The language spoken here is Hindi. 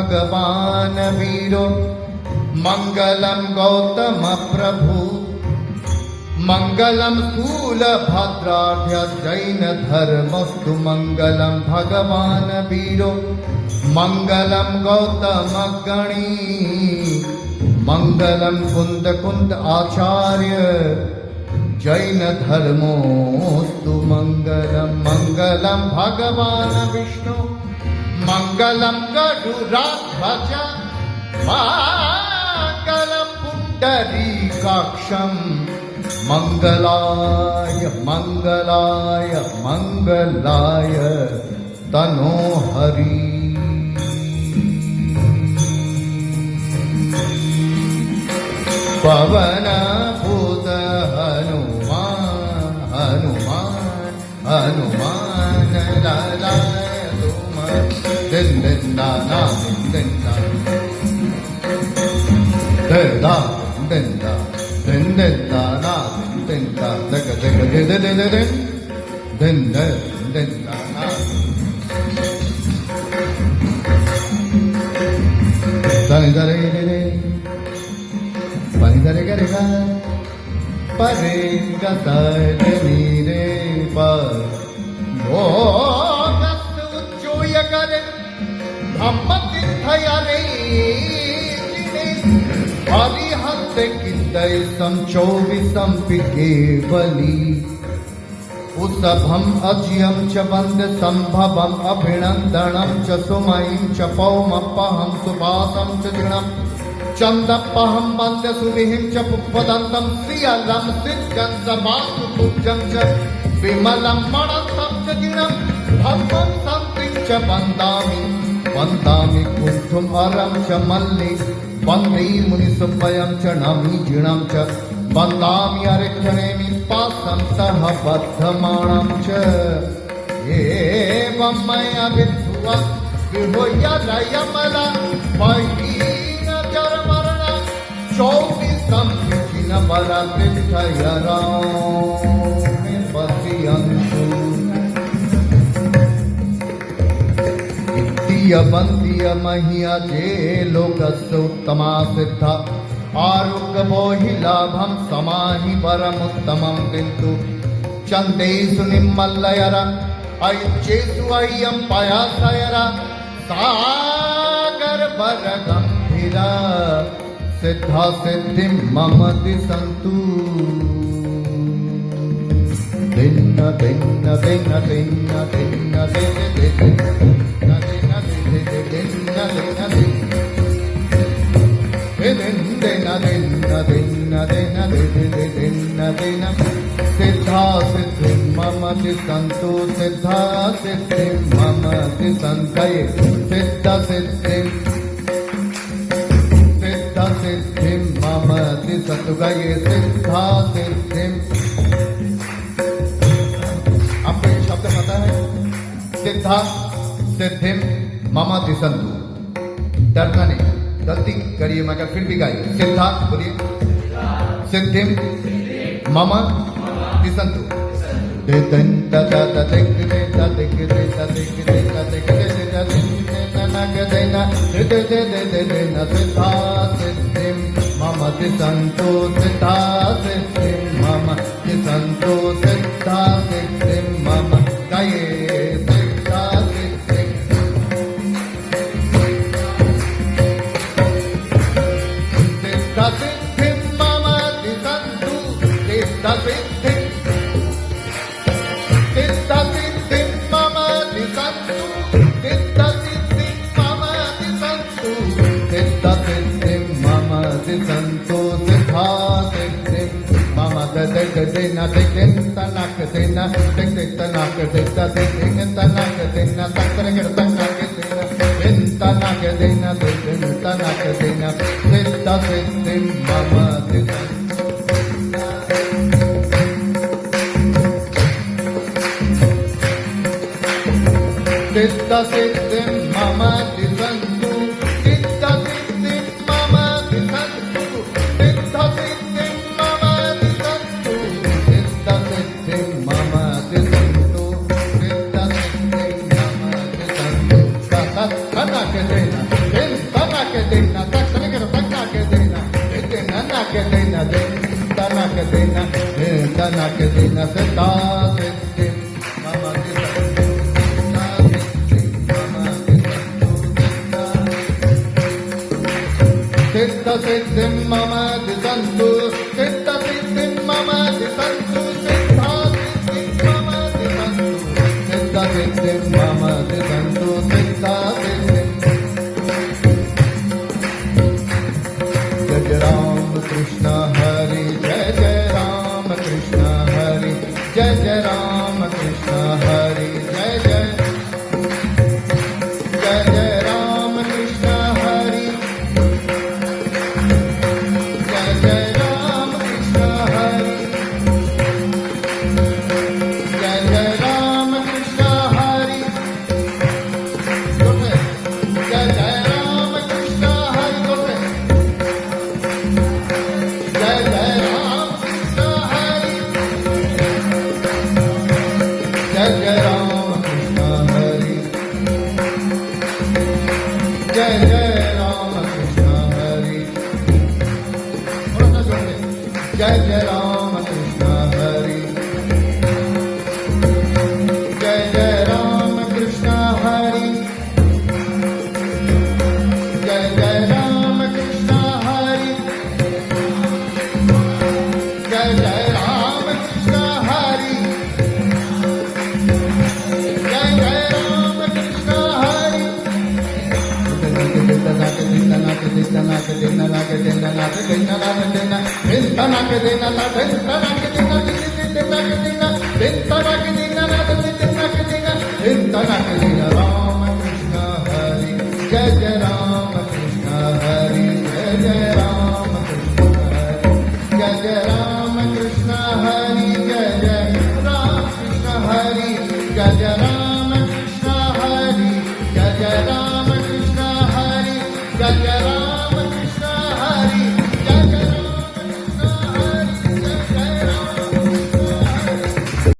भगवान वीरो मंगलम गौतम प्रभु मंगलम स्थूलभद्राढ्य जैन धर्मस्तु मंगलम भगवान वीरो मंगलम गौतम गणी मंगलम कुंद कुंद आचार्य जैन धर्मोस्तु मंगलम मंगलम भगवान विष्णु मंगलम गरुडाध्वज मंगलम पुंडरीकाक्षम मंगलाय मंगलाय मंगलाय तनोहरि पवन भूत हनुमान हनुमान हनुमान लालाय तुम दिन दिन दाना दिन दा दा दिन दा दिन दिन दाना दिन दा दग दग दिन दिन दिन दिन दिन दाना दने दरे दरे pani dare gare ga pare ga sare ni re pa logas uccuya kare dhammati thayare hari hatte kiddai sam 24 pikevali usabham ajyam cha vand sambhavam abhinandanam cha sumayim cha paumapaham subhasam cha dinam चंदपहम वंद्य सुविहिं च पुष्पदंतं श्रियलं सिद्धंसमासु पूज्यं च विमलं मणन्तं च जिनं भद्रं संतिं च वन्दामि वन्दामि कुष्ठुं हरं च मल्लि वन्दे मुनिसुभयं च नमि जिनं च वन्दामि हरिक्षणेमि पासं सह बद्धमाणं च एवं मया विद्वा विहोय रयमला चौबीसम किन बरतिथयरामे पश्यन्तु इत्य बन्दिय मह्य जे लोकस्य उत्तमा सिद्धा आरोग्य मोहि लाभं समाहि परमुत्तमं किन्तु चन्देषु निम्मल्लयर ऐच्छेषु अय्यं पयासयर सागर वर गम्भीरा सिद्धा सिद्धिं मम दिशन्तु दिन दिन दिन दिन दिन दिन सिद्धा सिद्धिं मम दिशन्तु सिद्धा सिद्धिं मम दिशन्तये सिद्धा सिद्धिं सिद्धिं मम दिशतु गये सिद्धा सिद्धिं आपको ये शब्द पता है सिद्धा सिद्धिं मम दिशन्तु डरना नहीं गलती करिए मगर फिर भी गाइए सिद्धा बोलिए सिद्धिं मम दिशन्तु सिद्धा सिद्धिं मम दिशन्तु सिद्धा सिद्धिं मम दिशन्तु सिद्धा सिद्धिं मम गये सिद्धा सिद्धिं सिद्धा सिद्धिं मम दिशन्तु सिद्धा सिद्धिं सिद्धा सिद्धिं मम दिशन्तु सिद्धा सिद्धिं मम दिशन्तु सिद्धा सिद्धिं मम दिशन्तु सिद्धा सिद्धिं मम ददग दिन दिगिन तनक दिन दिग तनक दिग दिगिन तनक दिन तक्रगड़ तनक दिन तनक दिन दिगिन तनक दिन सिद्धा सिद्धिं मम दिशन्तु सिद्धा सिद्धिं मम दिशन्तु सिद्धा सिद्धिं मम दिशन्तु सिद्धा सिद्धिं मम दिशन्तु सिद्धा सिद्धिं मम दिशन्तु सिद्धा सिद्धिं मम दिशन्तु कनक देना के देना तक कर तक के देना देना ना के देना देना के देना देना के देना सदा से मामा सिद्ध सिद्धि मम दिसन्तु सिद्ध सिद्धि मम दिसन्तु सिद्धा सिद्धि मम दिसन्तु सिद्ध सिद्धि मम दिसन्तु सिद्धा सिद्धि जय राम कृष्ण हरि जय राम कृष्ण हरि जय राम कृष्ण हरि जय राम कृष्ण हरि जय राम कृष्ण हरि जय राम कृष्ण हरि जय राम कृष्ण हरि जय राम कृष्ण हरि जय राम कृष्ण हरि जय राम कृष्ण हरि जय राम कृष्ण हरि जय राम कृष्ण हरि जय राम कृष्ण हरि जय राम कृष्ण हरि जय राम कृष्ण हरि राम कृष्ण हरि जय राम कृष्ण हरि जय राम कृष्ण हरि जय राम कृष्ण हरि जय राम कृष्ण हरि जय राम